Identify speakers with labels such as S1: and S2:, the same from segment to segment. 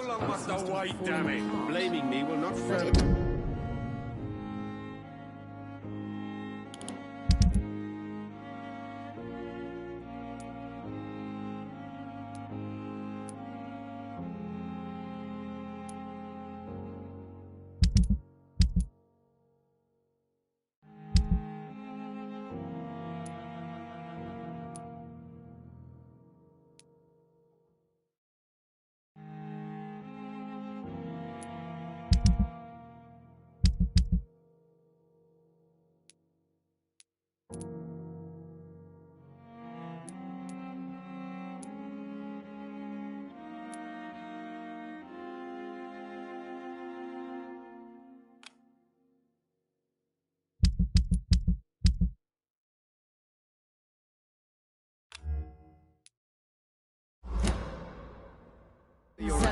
S1: How long must I wait, damn it? Blaming me will not further...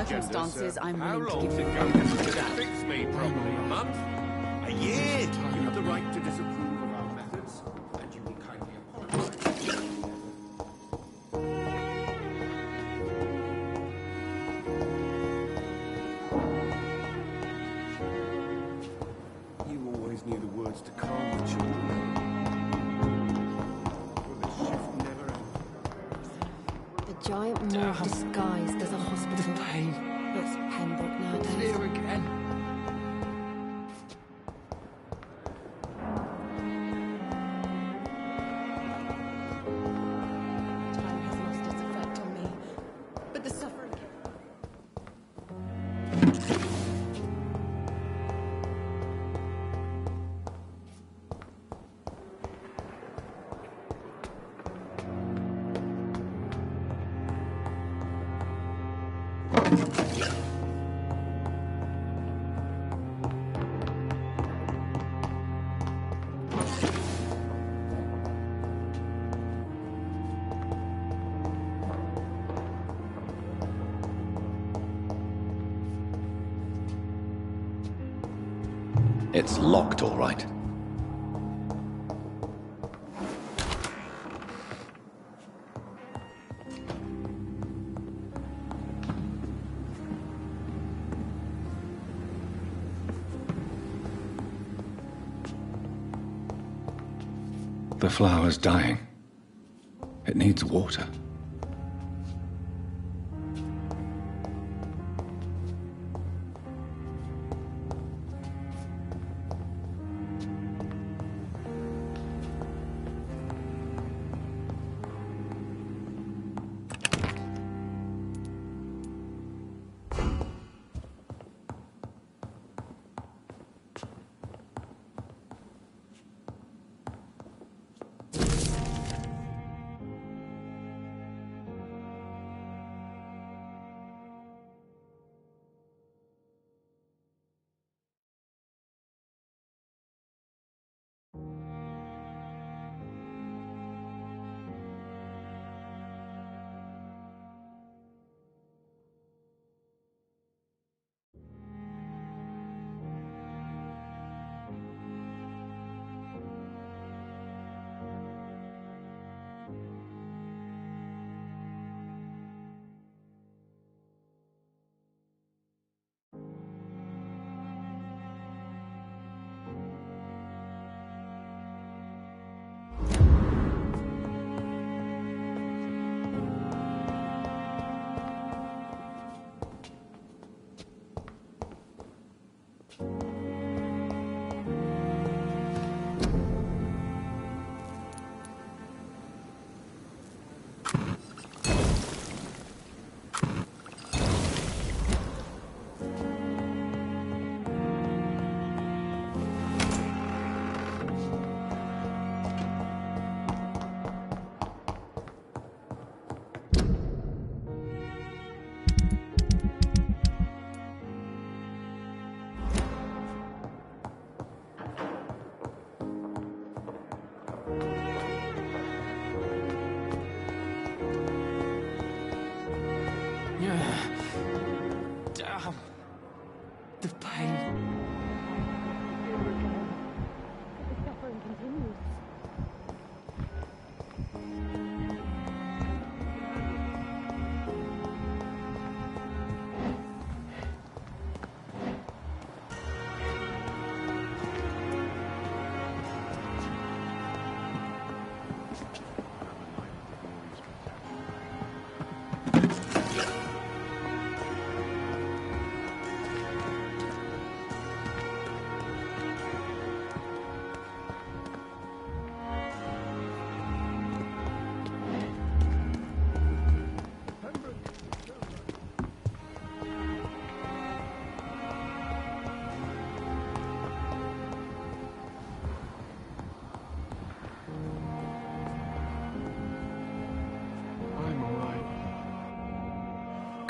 S2: Circumstances I'm willing to give you.
S1: Fix me, probably a month, a year. You have the right to disapprove of our methods, and you will kindly apologize. You always knew the words to calm the children. Will this shift never end?
S2: The giant morph disguised as a hospital.
S3: Pain.
S2: That's Pembroke nowadays.
S3: Here again.
S2: Time has lost its effect on me, but the suffering.
S4: It's locked, all right. The flower's dying. It needs water.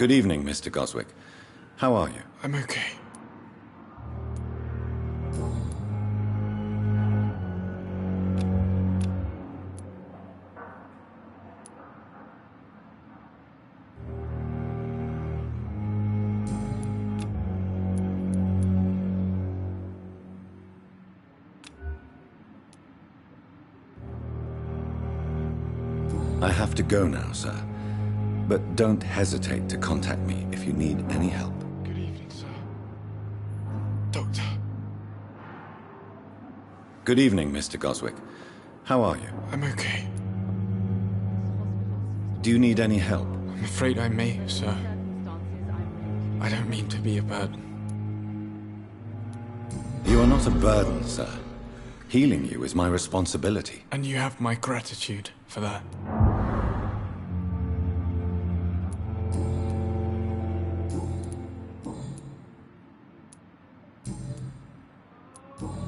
S4: Good evening, Mr. Goswick. How are you?
S3: I'm okay.
S4: I have to go now, sir. But don't hesitate to contact me if you need any help.
S3: Good evening, sir. Doctor.
S4: Good evening, Mr. Goswick. How are you?
S3: I'm okay.
S4: Do you need any help?
S3: I'm afraid I may, sir. I don't mean to be a burden.
S4: You are not a burden, sir. Healing you is my responsibility.
S3: And you have my gratitude for that.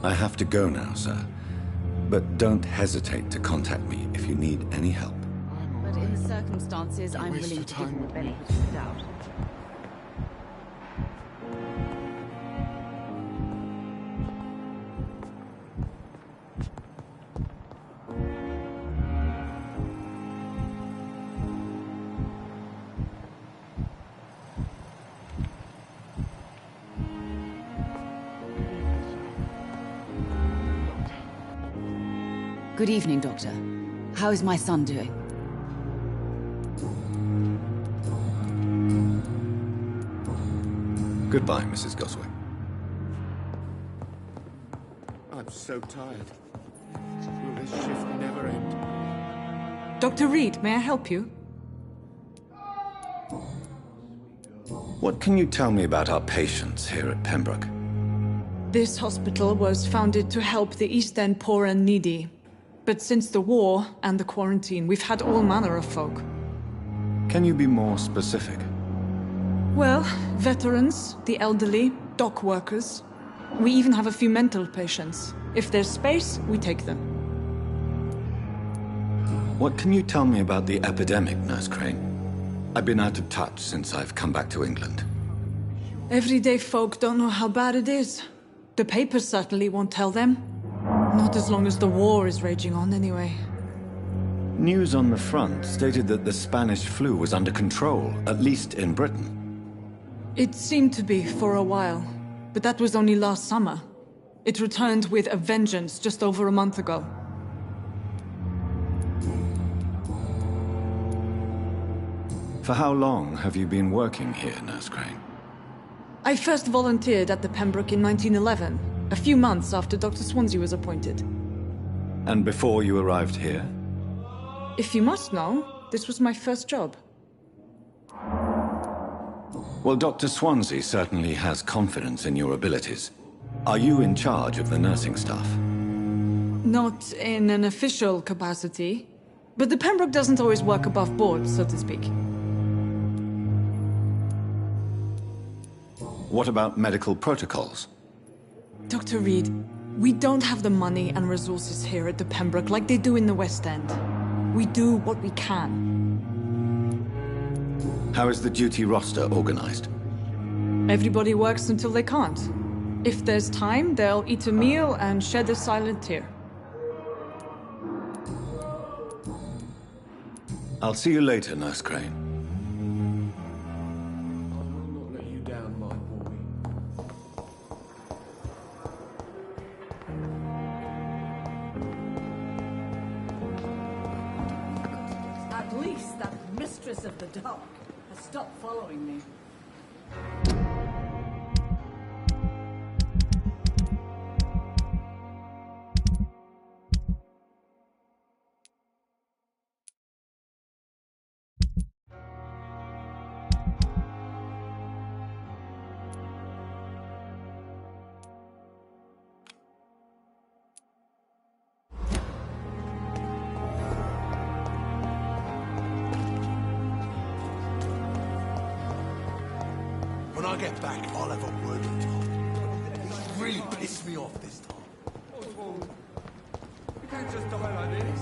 S4: I have to go now, sir. But don't hesitate to contact me if you need any help.
S2: But in the circumstances, I'm
S3: waste
S2: willing
S3: of
S2: to give
S3: time
S2: you the
S3: would be-
S2: benefit of the doubt. Good evening, Doctor. How is my son doing?
S4: Goodbye, Mrs. Goswick.
S1: I'm so tired. Will this shift never end?
S5: Dr. Reed, may I help you?
S4: What can you tell me about our patients here at Pembroke?
S5: This hospital was founded to help the East End poor and needy. But since the war and the quarantine, we've had all manner of folk.
S4: Can you be more specific?
S5: Well, veterans, the elderly, dock workers. We even have a few mental patients. If there's space, we take them.
S4: What can you tell me about the epidemic, Nurse Crane? I've been out of touch since I've come back to England.
S5: Everyday folk don't know how bad it is. The papers certainly won't tell them. Not as long as the war is raging on, anyway.
S4: News on the front stated that the Spanish flu was under control, at least in Britain.
S5: It seemed to be for a while, but that was only last summer. It returned with a vengeance just over a month ago.
S4: For how long have you been working here, Nurse Crane?
S5: I first volunteered at the Pembroke in 1911, a few months after Dr. Swansea was appointed.
S4: And before you arrived here?
S5: If you must know, this was my first job.
S4: Well, Dr. Swansea certainly has confidence in your abilities. Are you in charge of the nursing staff?
S5: Not in an official capacity, but the Pembroke doesn't always work above board, so to speak.
S4: What about medical protocols?
S5: Dr. Reed, we don't have the money and resources here at the Pembroke like they do in the West End. We do what we can.
S4: How is the duty roster organized?
S5: Everybody works until they can't. If there's time, they'll eat a meal and shed a silent tear.
S4: I'll see you later, Nurse Crane.
S1: I will not let you down, my boy.
S6: At least that mistress of the dark has stopped following me.
S7: When I get back, I'll have a word with Tom. He's really pissed me off this time.
S1: You can't just die like this.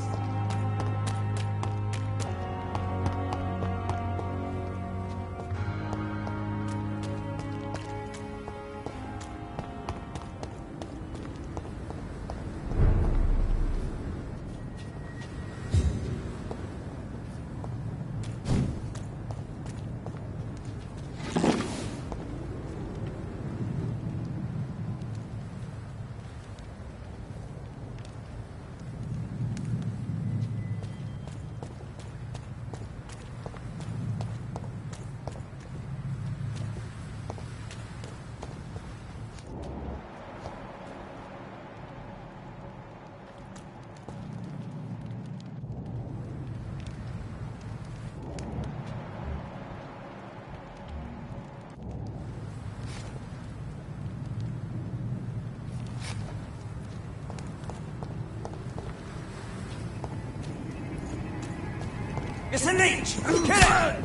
S8: It's a leech! Kill it!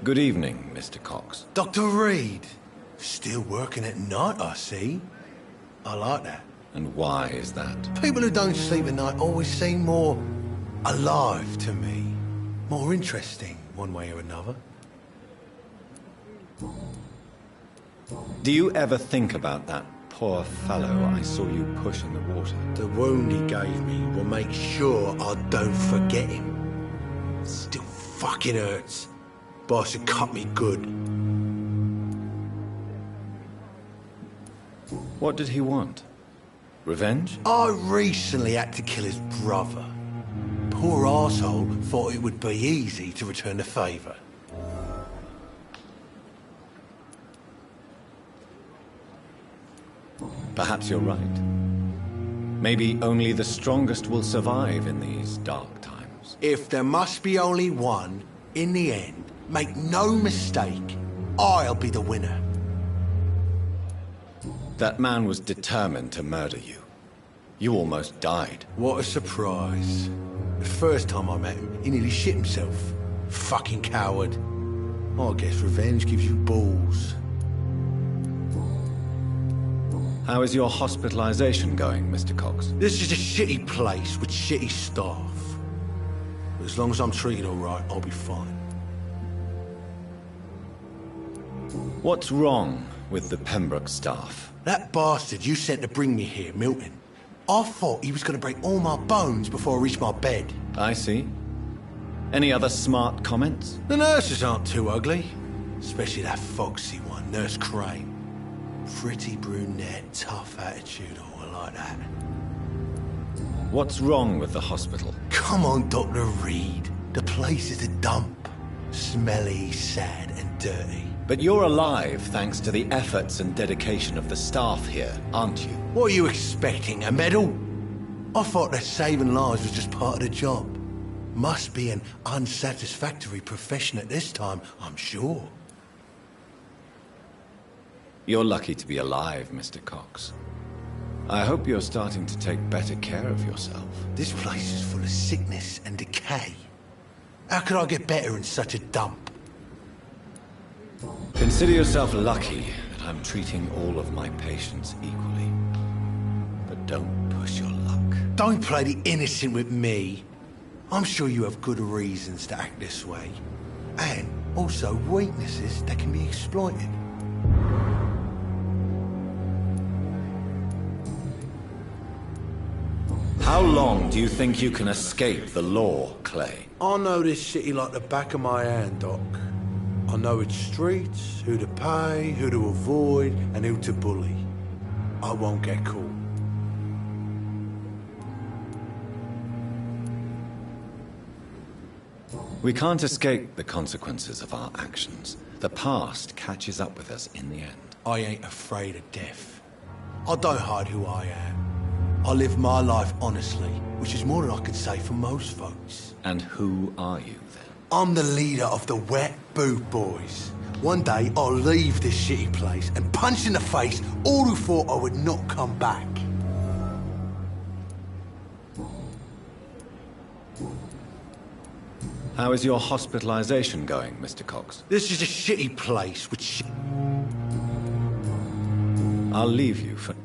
S4: Good evening, Mr. Cox.
S7: Dr. Reed. Still working at night, I see. I like that.
S4: And why is that?
S7: People who don't sleep at night always seem more alive to me. More interesting, one way or another.
S4: Do you ever think about that poor fellow I saw you push in the water?
S7: The wound he gave me will make sure I don't forget him. Still fucking hurts. Boss had cut me good.
S4: What did he want? Revenge?
S7: I recently had to kill his brother. Poor arsehole thought it would be easy to return the favour.
S4: Perhaps you're right. Maybe only the strongest will survive in these dark times.
S7: If there must be only one, in the end, make no mistake, I'll be the winner.
S4: That man was determined to murder you. You almost died.
S7: What a surprise. The first time I met him, he nearly shit himself. Fucking coward. I guess revenge gives you balls.
S4: How is your hospitalization going, Mr. Cox?
S7: This is a shitty place with shitty staff. But as long as I'm treated all right, I'll be fine.
S4: What's wrong with the Pembroke staff?
S7: That bastard you sent to bring me here, Milton. I thought he was going to break all my bones before I reached my bed.
S4: I see. Any other smart comments?
S7: The nurses aren't too ugly. Especially that foxy one, Nurse Crane. Pretty brunette, tough attitude, oh, I like that.
S4: What's wrong with the hospital?
S7: Come on, Dr. Reed. The place is a dump. Smelly, sad and dirty.
S4: But you're alive thanks to the efforts and dedication of the staff here, aren't you?
S7: What are you expecting, a medal? I thought that saving lives was just part of the job. Must be an unsatisfactory profession at this time, I'm sure.
S4: You're lucky to be alive, Mr. Cox. I hope you're starting to take better care of yourself.
S7: This place is full of sickness and decay. How could I get better in such a dump?
S4: Consider yourself lucky that I'm treating all of my patients equally. But don't push your luck.
S7: Don't play the innocent with me. I'm sure you have good reasons to act this way. And also weaknesses that can be exploited.
S4: How long do you think you can escape the law, Clay?
S7: I know this city like the back of my hand, Doc. I know its streets, who to pay, who to avoid, and who to bully. I won't get caught.
S4: We can't escape the consequences of our actions. The past catches up with us in the end.
S7: I ain't afraid of death. I don't hide who I am. I live my life honestly, which is more than I could say for most folks.
S4: And who are you, then?
S7: I'm the leader of the Wet Boot Boys. One day, I'll leave this shitty place and punch in the face all who thought I would not come back.
S4: How is your hospitalization going, Mr. Cox?
S7: This is a shitty place with
S4: I'll leave you for...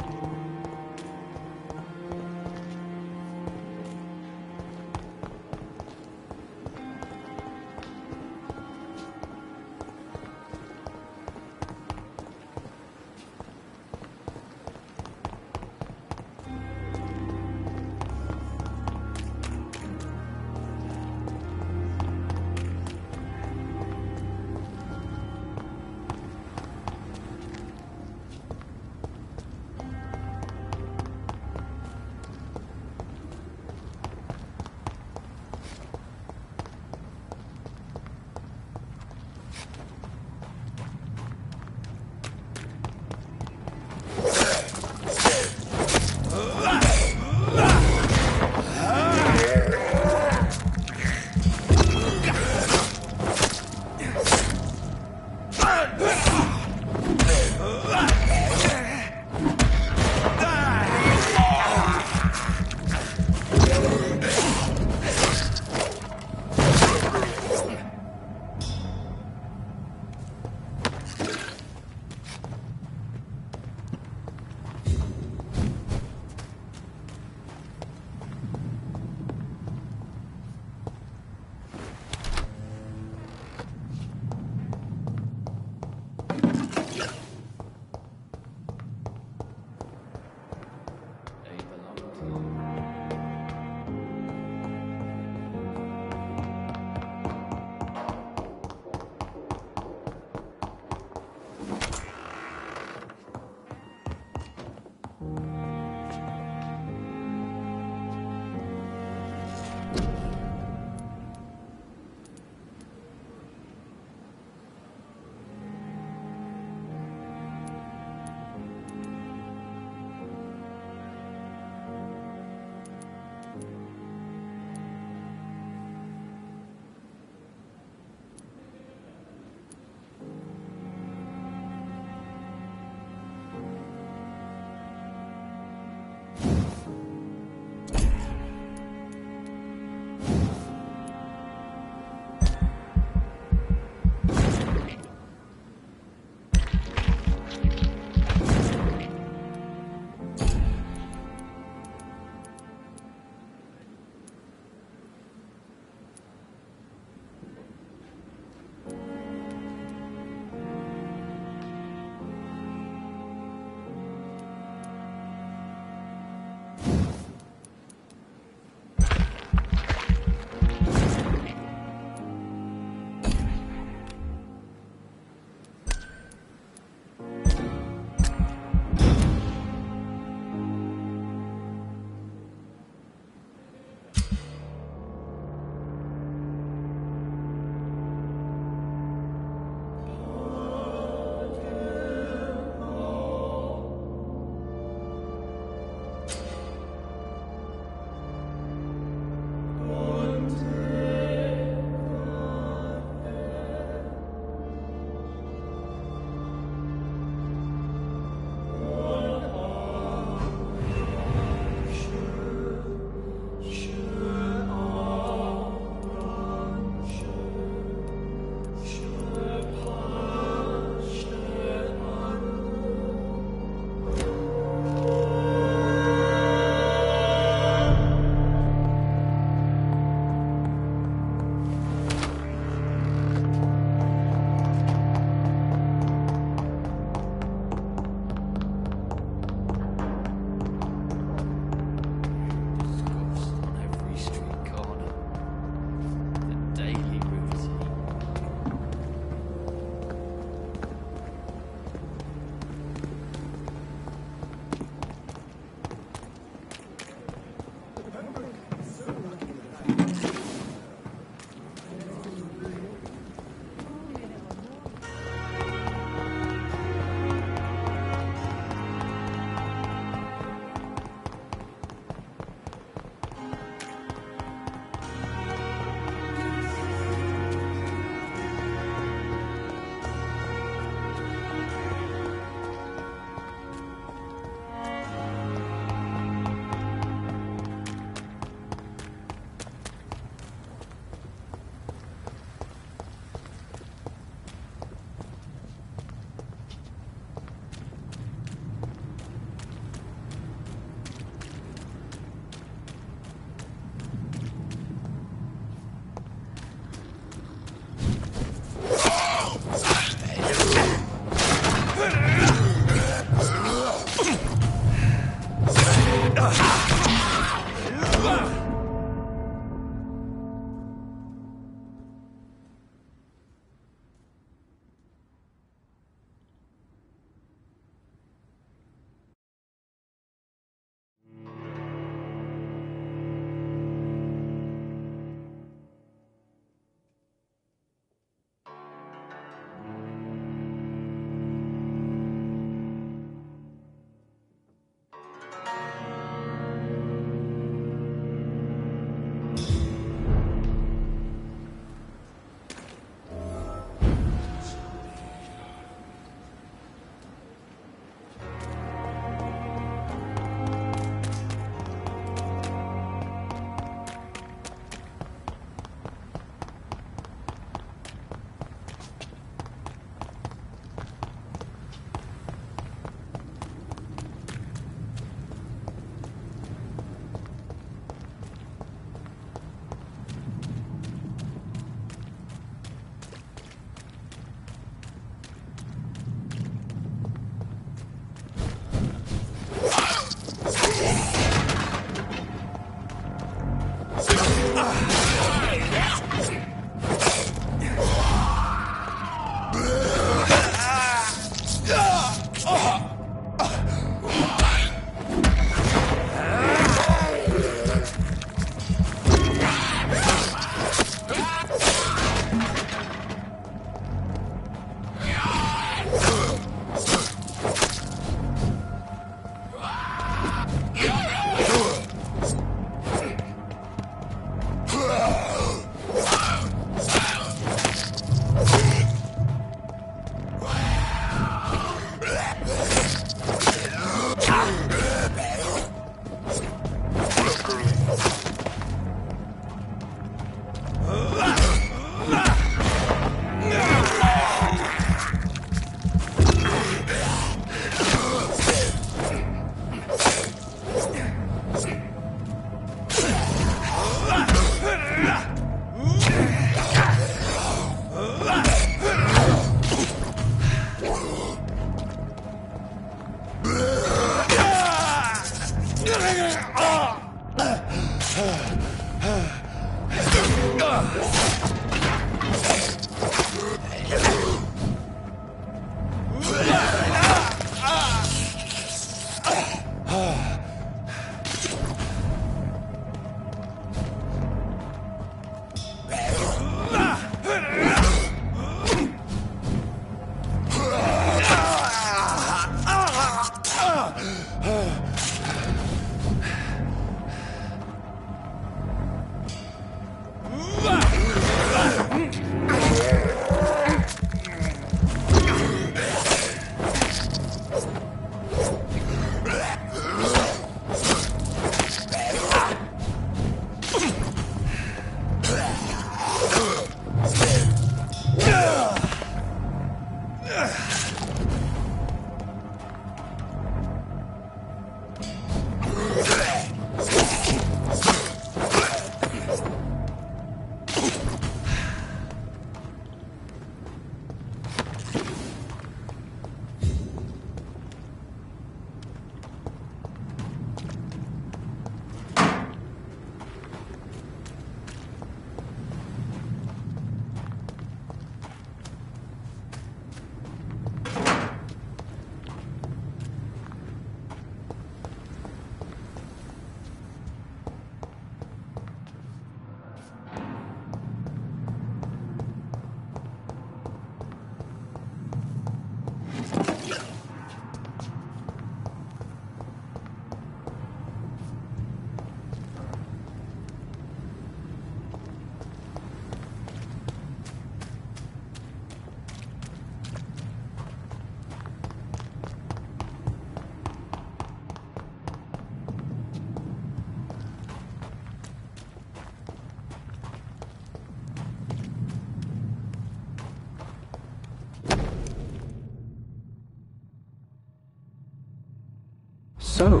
S4: So,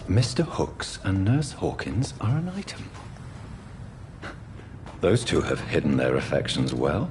S4: Mr. Hooks and Nurse Hawkins are an item. Those two have hidden their affections well.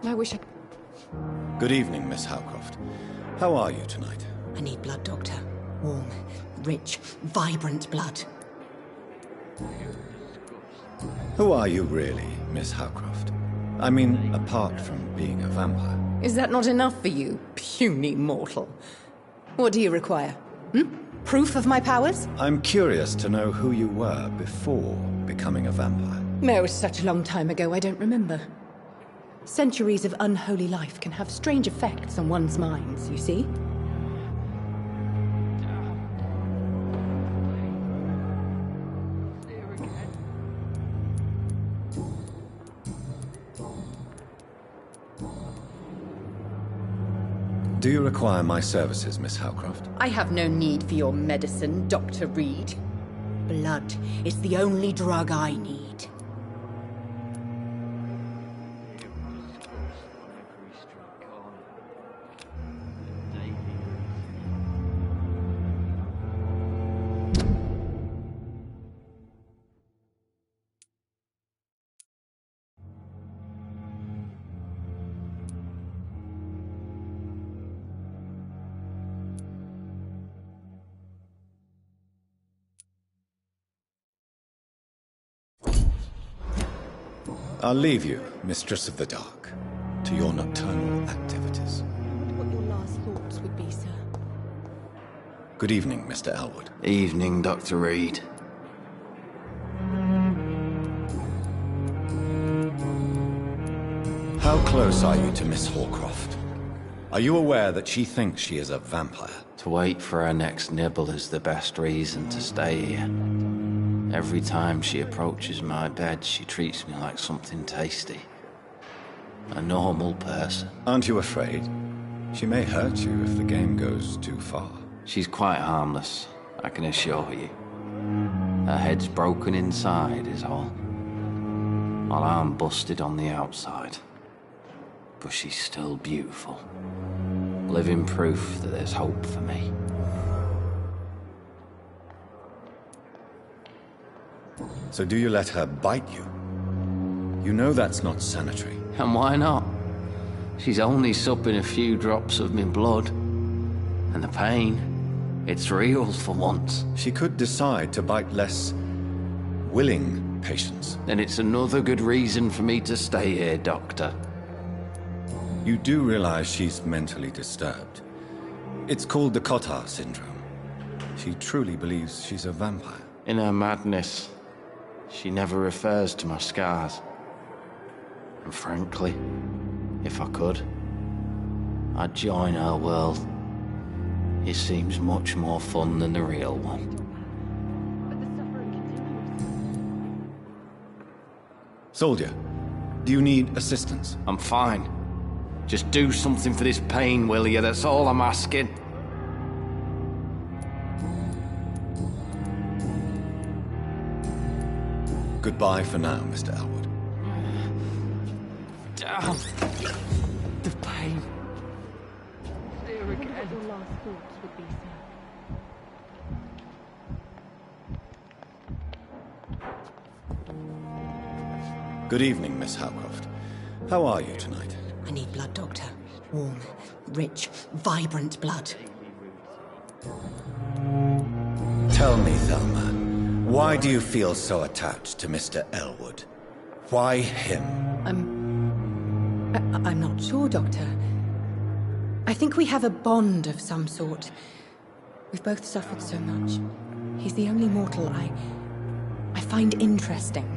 S9: I wish I...
S4: Good evening, Miss Howcroft. How are you tonight?
S9: I need blood, Doctor. Warm, rich, vibrant blood.
S4: Who are you really, Miss Howcroft? I mean, apart from being a vampire.
S9: Is that not enough for you, puny mortal? What do you require? Proof of my powers?
S4: I'm curious to know who you were before becoming a vampire.
S9: It was such a long time ago, I don't remember. Centuries of unholy life can have strange effects on one's minds, you see?
S4: Do you require my services, Miss Howcroft?
S9: I have no need for your medicine, Dr. Reed. Blood is the only drug I need.
S4: I'll leave you, Mistress of the Dark, to your nocturnal activities.
S9: What your last thoughts would be, sir?
S4: Good evening, Mr. Elwood.
S10: Evening, Dr. Reed.
S4: How close are you to Miss Hawcroft? Are you aware that she thinks she is a vampire?
S10: To wait for her next nibble is the best reason to stay here. Every time she approaches my bed, she treats me like something tasty. A normal person.
S4: Aren't you afraid? She may hurt you if the game goes too far.
S10: She's quite harmless, I can assure you. Her head's broken inside is all. While I'm busted on the outside. But she's still beautiful. Living proof that there's hope for me.
S4: So do you let her bite you? You know that's not sanitary.
S10: And why not? She's only supping a few drops of me blood. And the pain, it's real for once.
S4: She could decide to bite less willing patients.
S10: Then it's another good reason for me to stay here, Doctor.
S4: You do realize she's mentally disturbed. It's called the Cotard syndrome. She truly believes she's a vampire.
S10: In her madness, she never refers to my scars. And frankly, if I could, I'd join her world. It seems much more fun than the real one.
S4: Soldier, do you need assistance?
S10: I'm fine. Just do something for this pain, will you? That's all I'm asking.
S4: Goodbye for now, Mr. Elwood.
S3: Damn. The pain. There again.
S9: What your last thoughts would be, sir.
S4: Good evening, Miss Howcroft. How are you tonight?
S9: I need blood, Doctor. Warm, rich, vibrant blood.
S4: Tell me, Thelma, why do you feel so attached to Mr. Elwood? Why him?
S9: I'm not sure, Doctor. I think we have a bond of some sort. We've both suffered so much. He's the only mortal I find interesting.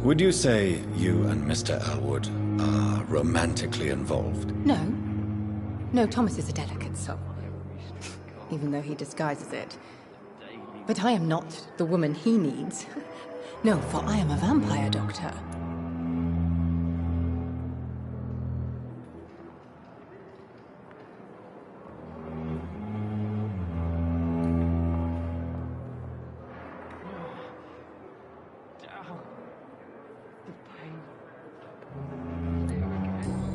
S4: Would you say you and Mr. Elwood are romantically involved?
S9: No. No, Thomas is a delicate soul. Even though he disguises it. But I am not the woman he needs. No, for I am a vampire, Doctor.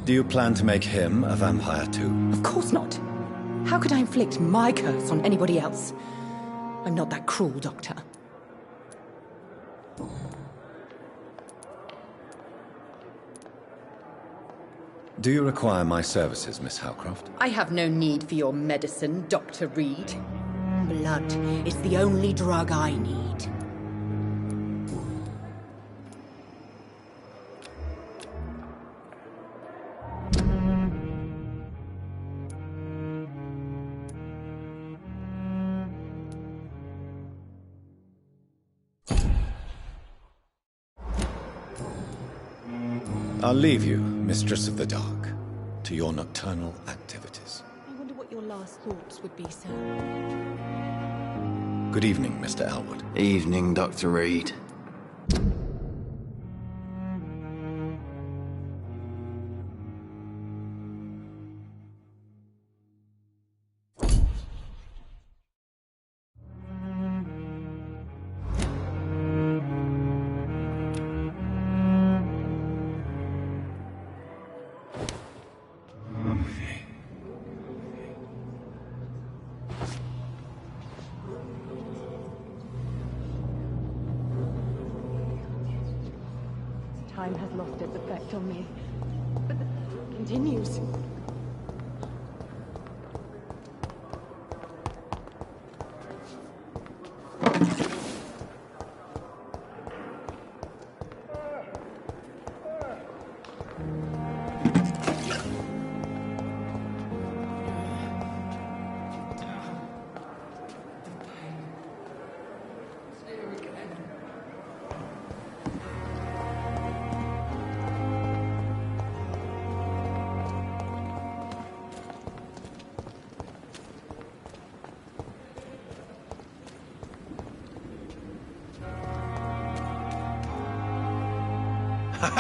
S4: Do you plan to make him a vampire too?
S9: Of course not. How could I inflict my curse on anybody else? I'm not that cruel, Doctor.
S4: Do you require my services, Miss Howcroft?
S9: I have no need for your medicine, Dr. Reed. Blood is the only drug I need.
S4: I'll leave you, Mistress of the Dark, to your nocturnal activities.
S9: I wonder what your last thoughts would be, sir.
S4: Good evening, Mr. Elwood.
S10: Evening, Dr. Reed.
S9: Time has lost its effect on me, but it continues.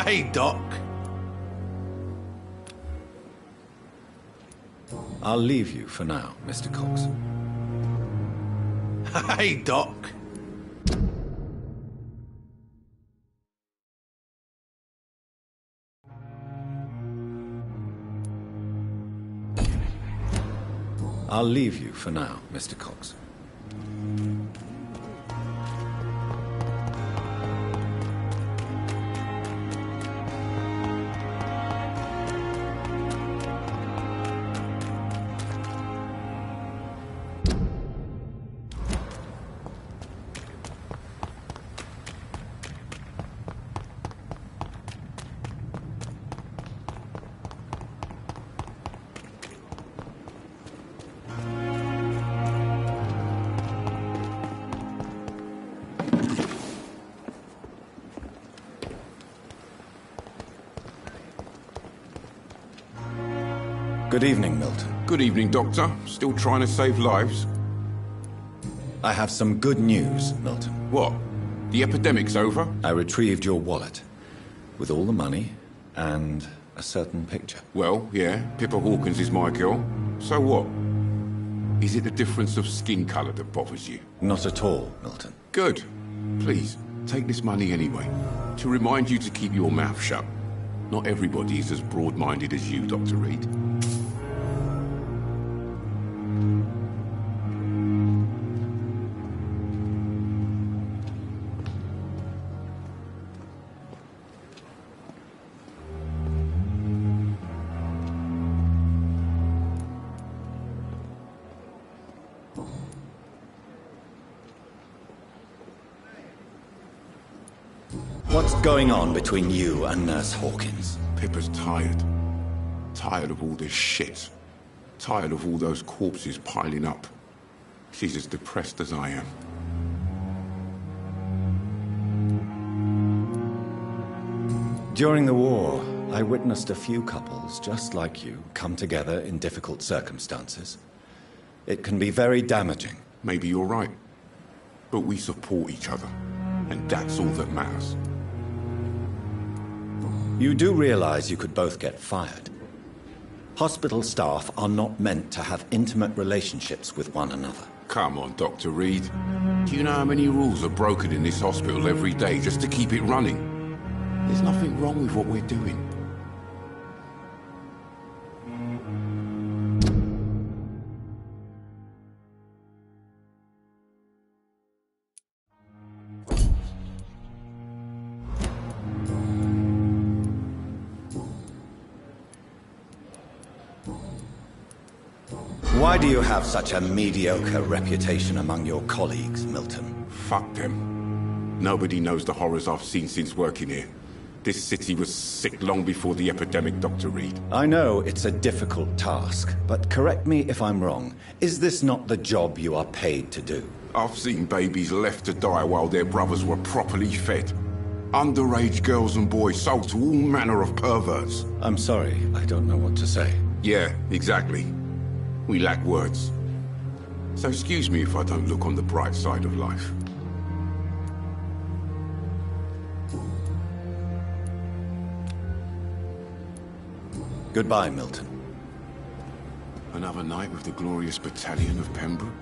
S7: Hey, Doc.
S4: I'll leave you for now, Mr. Cox.
S7: Hey, Doc.
S4: I'll leave you for now, Mr. Cox. Good evening, Milton.
S8: Good evening, Doctor. Still trying to save lives?
S4: I have some good news, Milton.
S8: What? The epidemic's over?
S4: I retrieved your wallet with all the money and a certain picture.
S8: Well, yeah, Pippa Hawkins is my girl. So what? Is it the difference of skin color that bothers you?
S4: Not at all, Milton.
S8: Good. Please, take this money anyway. To remind you to keep your mouth shut. Not everybody is as broad-minded as you, Dr. Reed.
S4: What's going on between you and Nurse Hawkins?
S8: Pippa's tired. Tired of all this shit. Tired of all those corpses piling up. She's as depressed as I am.
S4: During the war, I witnessed a few couples just like you come together in difficult circumstances. It can be very damaging.
S8: Maybe you're right. But we support each other. And that's all that matters.
S4: You do realize you could both get fired. Hospital staff are not meant to have intimate relationships with one another.
S8: Come on, Dr. Reed. Do you know how many rules are broken in this hospital every day just to keep it running? There's nothing wrong with what we're doing.
S4: Why do you have such a mediocre reputation among your colleagues, Milton?
S8: Fuck them. Nobody knows the horrors I've seen since working here. This city was sick long before the epidemic, Dr. Reed.
S4: I know it's a difficult task, but correct me if I'm wrong. Is this not the job you are paid to do?
S8: I've seen babies left to die while their brothers were properly fed. Underage girls and boys sold to all manner of perverts.
S4: I'm sorry, I don't know what to say.
S8: Yeah, exactly. We lack words. So excuse me if I don't look on the bright side of life.
S4: Goodbye, Milton.
S8: Another night with the glorious battalion of Pembroke.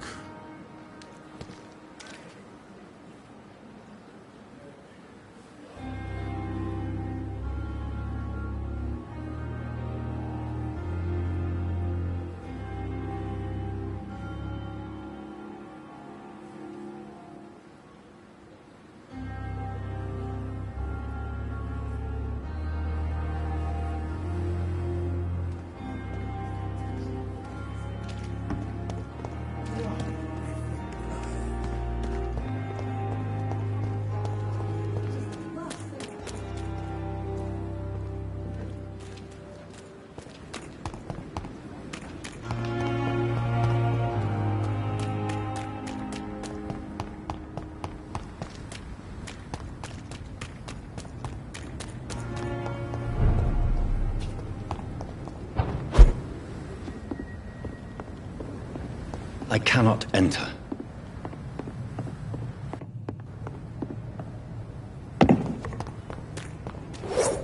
S4: I cannot enter.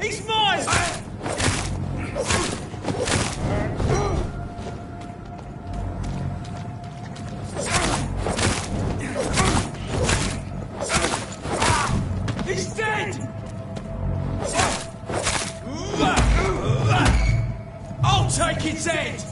S1: He's mine! He's dead! I'll take its head!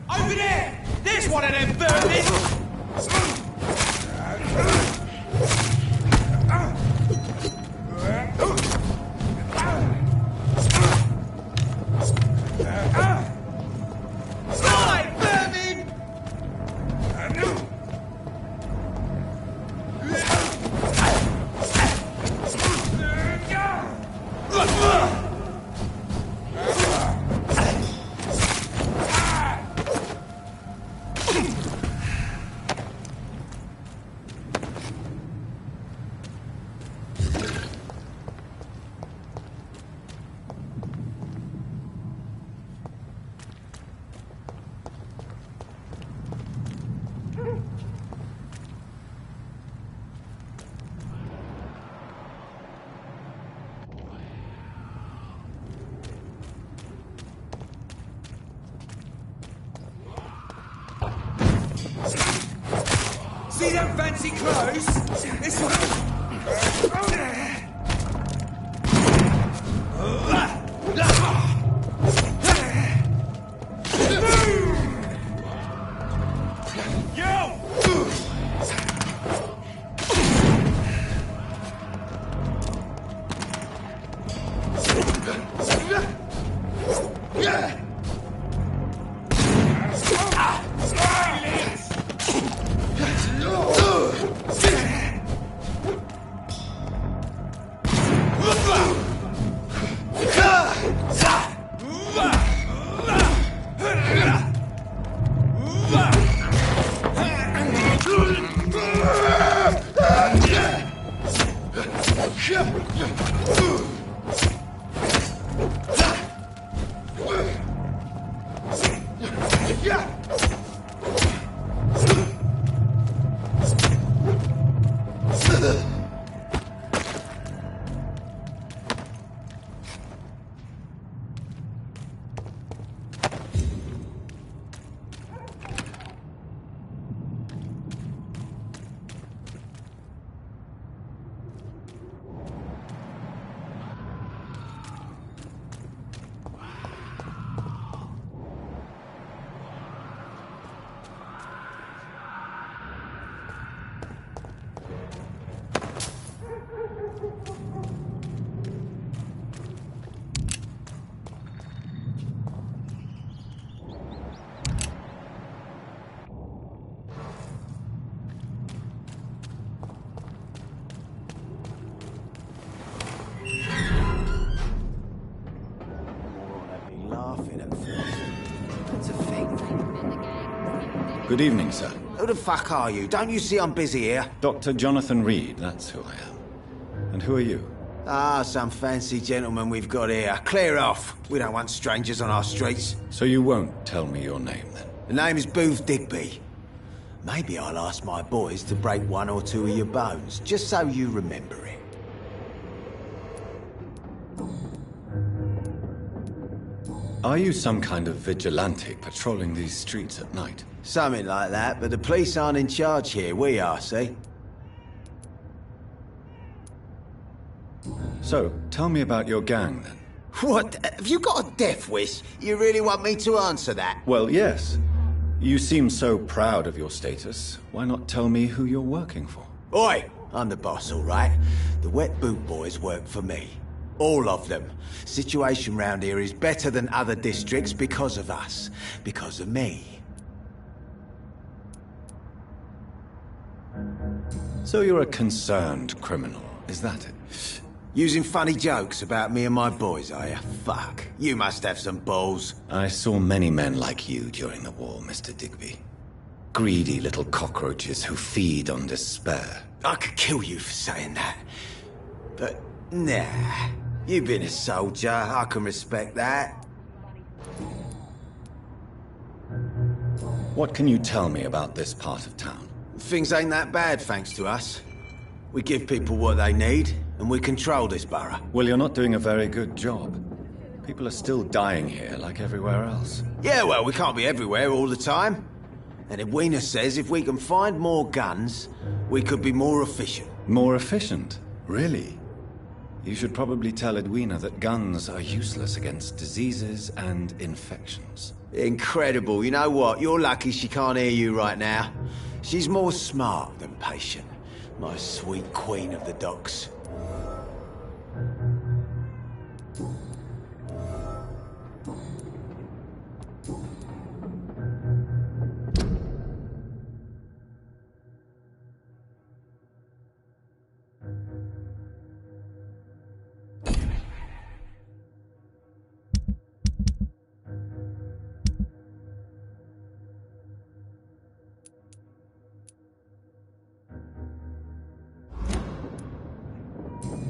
S1: Over there! There's one of them vermin! See them fancy clothes? This one.
S4: Good evening, sir.
S11: Who the fuck are you? Don't you see I'm busy here?
S4: Dr. Jonathan Reed, that's who I am. And who are you?
S11: Ah, some fancy gentleman we've got here. Clear off. We don't want strangers on our streets.
S4: So you won't tell me your name, then?
S11: The name is Booth Digby. Maybe I'll ask my boys to break one or two of your bones, just so you remember it.
S4: Are you some kind of vigilante patrolling these streets at night?
S11: Something like that, but the police aren't in charge here. We are, see?
S4: So, tell me about your gang, then.
S11: What? Have you got a death wish? You really want me to answer that?
S4: Well, yes. You seem so proud of your status. Why not tell me who you're working for?
S11: Oi! I'm the boss, all right? The Wet Boot Boys work for me. All of them. Situation round here is better than other districts because of us. Because of me.
S4: So you're a concerned criminal, is that it?
S11: Using funny jokes about me and my boys, are you? Fuck. You must have some balls.
S4: I saw many men like you during the war, Mr. Digby. Greedy little cockroaches who feed on despair.
S11: I could kill you for saying that. But, nah. You've been a soldier. I can respect that.
S4: What can you tell me about this part of town?
S11: Things ain't that bad, thanks to us. We give people what they need, and we control this borough.
S4: Well, you're not doing a very good job. People are still dying here, like everywhere else.
S11: Yeah, well, we can't be everywhere all the time. And Edwina says if we can find more guns, we could be more efficient.
S4: More efficient? Really? You should probably tell Edwina that guns are useless against diseases and infections.
S11: Incredible. You know what? You're lucky she can't hear you right now. She's more smart than patient. My sweet queen of the docks.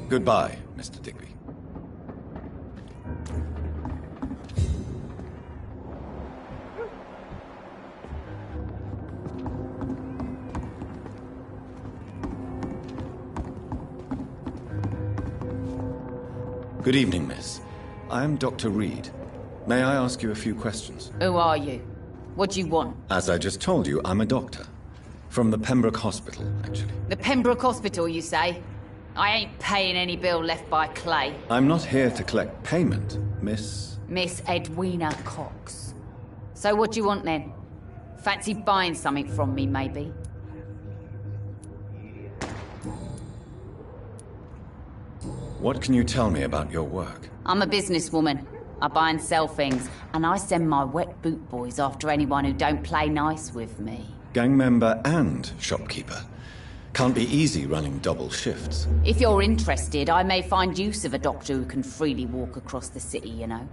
S4: Goodbye, Mr. Digby. Good evening, miss. I am Dr. Reed. May I ask you a few questions?
S2: Who are you? What do you want?
S4: As I just told you, I'm a doctor. From the Pembroke Hospital, actually.
S2: The Pembroke Hospital, you say? I ain't paying any bill left by Clay.
S4: I'm not here to collect payment, Miss...
S2: Miss Edwina Cox. So what do you want then? Fancy buying something from me, maybe?
S4: What can you tell me about your work?
S2: I'm a businesswoman. I buy and sell things, and I send my wet boot boys after anyone who don't play nice with me.
S4: Gang member and shopkeeper. Can't be easy running double shifts.
S2: If you're interested, I may find use of a doctor who can freely walk across the city, you know.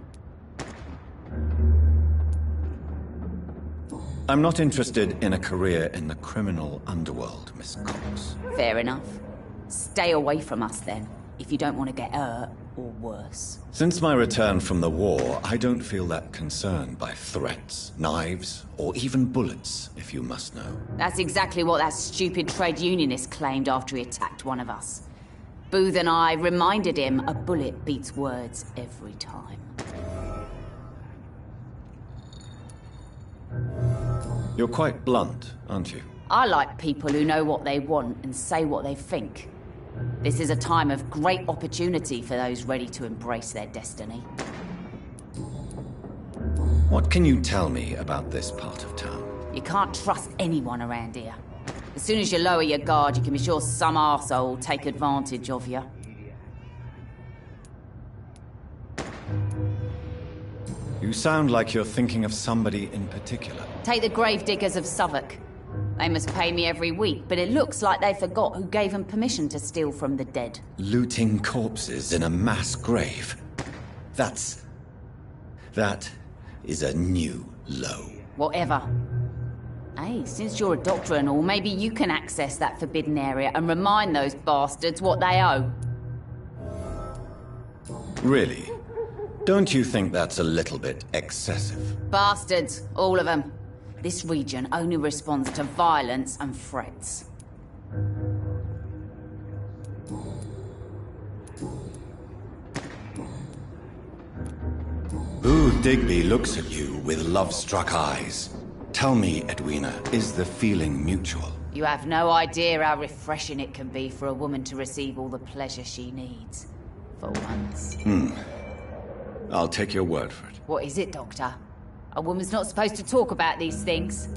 S4: I'm not interested in a career in the criminal underworld, Miss Cox.
S2: Fair enough. Stay away from us then, if you don't want to get hurt or worse.
S4: Since my return from the war, I don't feel that concerned by threats, knives, or even bullets, if you must know.
S2: That's exactly what that stupid trade unionist claimed after he attacked one of us. Booth and I reminded him a bullet beats words every time.
S4: You're quite blunt, aren't you?
S2: I like people who know what they want and say what they think. This is a time of great opportunity for those ready to embrace their destiny.
S4: What can you tell me about this part of town?
S2: You can't trust anyone around here. As soon as you lower your guard, you can be sure some arsehole will take advantage of you.
S4: You sound like you're thinking of somebody in particular.
S2: Take the gravediggers of Southwark. They must pay me every week, but it looks like they forgot who gave them permission to steal from the dead.
S4: Looting corpses in a mass grave. That is a new low.
S2: Whatever. Hey, since you're a doctor and all, maybe you can access that forbidden area and remind those bastards what they owe.
S4: Really? Don't you think that's a little bit excessive?
S2: Bastards, all of them. This region only responds to violence and threats.
S4: Booth Digby looks at you with love-struck eyes. Tell me, Edwina, is the feeling mutual?
S2: You have no idea how refreshing it can be for a woman to receive all the pleasure she needs. For once.
S4: I'll take your word for it.
S2: What is it, Doctor? A woman's not supposed to talk about these things.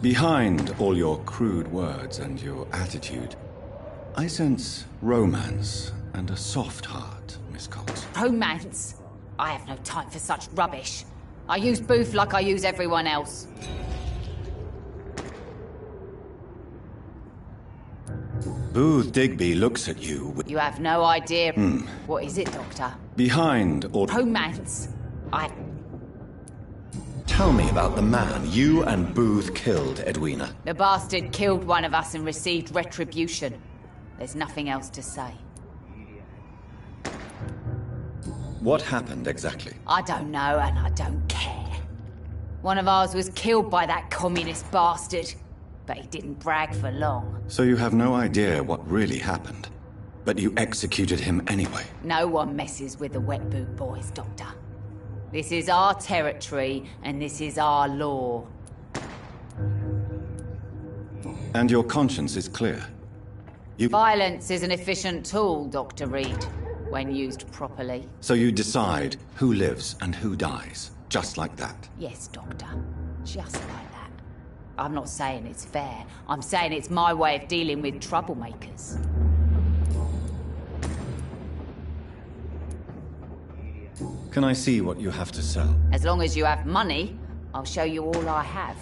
S4: Behind all your crude words and your attitude, I sense romance and a soft heart, Miss Cox.
S2: Romance? I have no time for such rubbish. I use Booth like I use everyone else.
S4: Booth Digby looks at you with...
S2: You have no idea. What is it, Doctor?
S4: Behind all...
S2: Romance?
S4: Tell me about the man you and Booth killed, Edwina.
S2: The bastard killed one of us and received retribution. There's nothing else to say.
S4: What happened exactly?
S2: I don't know, and I don't care. One of ours was killed by that communist bastard, but he didn't brag for long.
S4: So you have no idea what really happened, but you executed him anyway.
S2: No one messes with the wet boot boys, Doctor. This is our territory, and this is our law.
S4: And your conscience is clear.
S2: Violence is an efficient tool, Dr. Reed, when used properly.
S4: So you decide who lives and who dies, just like that?
S2: Yes, Doctor. Just like that. I'm not saying it's fair. I'm saying it's my way of dealing with troublemakers.
S4: Can I see what you have to sell?
S2: As long as you have money, I'll show you all I have.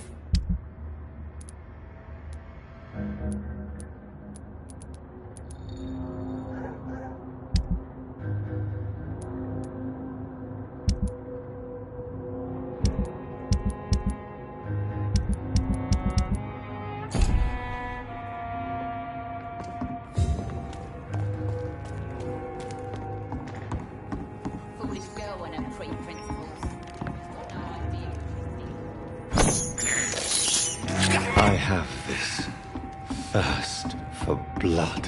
S4: have this thirst for blood.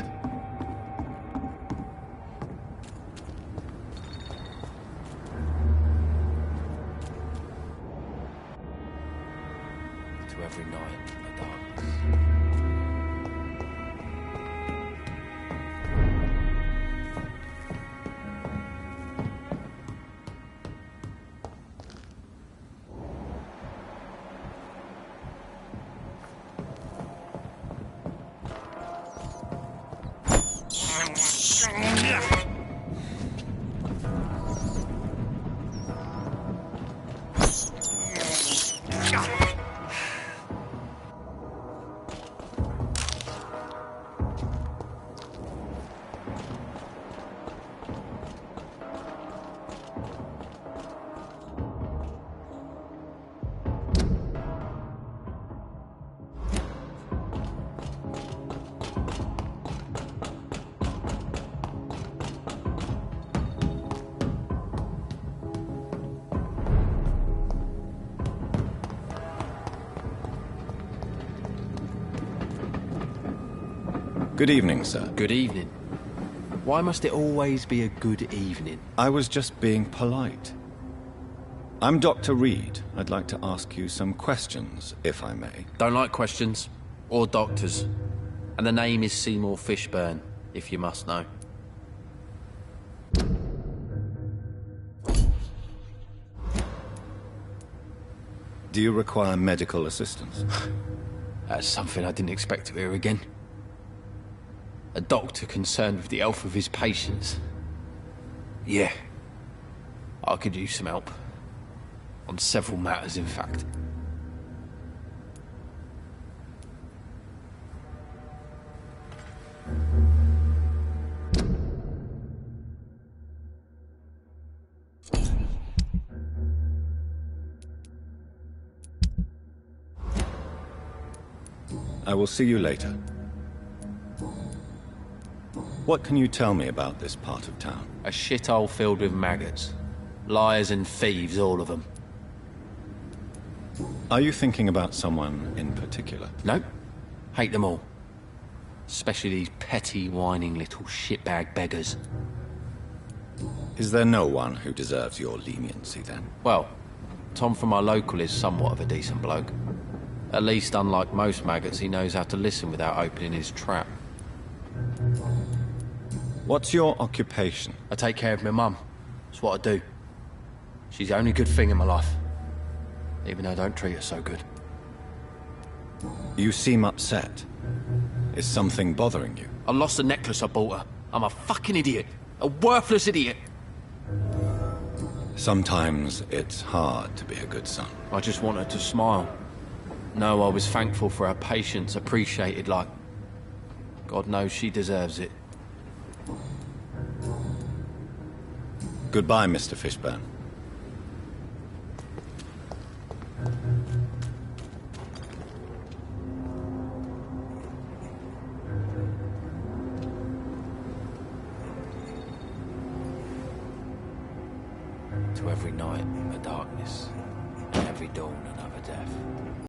S10: To every night, the darkness.
S4: Good evening, sir.
S10: Good evening. Why must it always be a good evening?
S4: I was just being polite. I'm Dr. Reed. I'd like to ask you some questions, if I may.
S10: Don't like questions. Or doctors. And the name is Seymour Fishburne, if you must know.
S4: Do you require medical assistance?
S10: That's something I didn't expect to hear again. A doctor concerned with the health of his patients. Yeah. I could use some help. On several matters, in fact.
S4: I will see you later. What can you tell me about this part of town?
S10: A shithole filled with maggots. Liars and thieves, all of them.
S4: Are you thinking about someone in particular?
S10: Nope. Hate them all. Especially these petty, whining little shitbag beggars.
S4: Is there no one who deserves your leniency, then?
S10: Well, Tom from our local is somewhat of a decent bloke. At least, unlike most maggots, he knows how to listen without opening his trap.
S4: What's your occupation?
S10: I take care of my mum. That's what I do. She's the only good thing in my life. Even though I don't treat her so good.
S4: You seem upset. Is something bothering you?
S10: I lost the necklace I bought her. I'm a fucking idiot. A worthless idiot.
S4: Sometimes it's hard to be a good son.
S10: I just want her to smile. No, I was thankful for her patience, appreciated like... God knows she deserves it.
S4: Goodbye, Mr. Fishburne.
S10: To every night, a darkness, and every dawn, another death.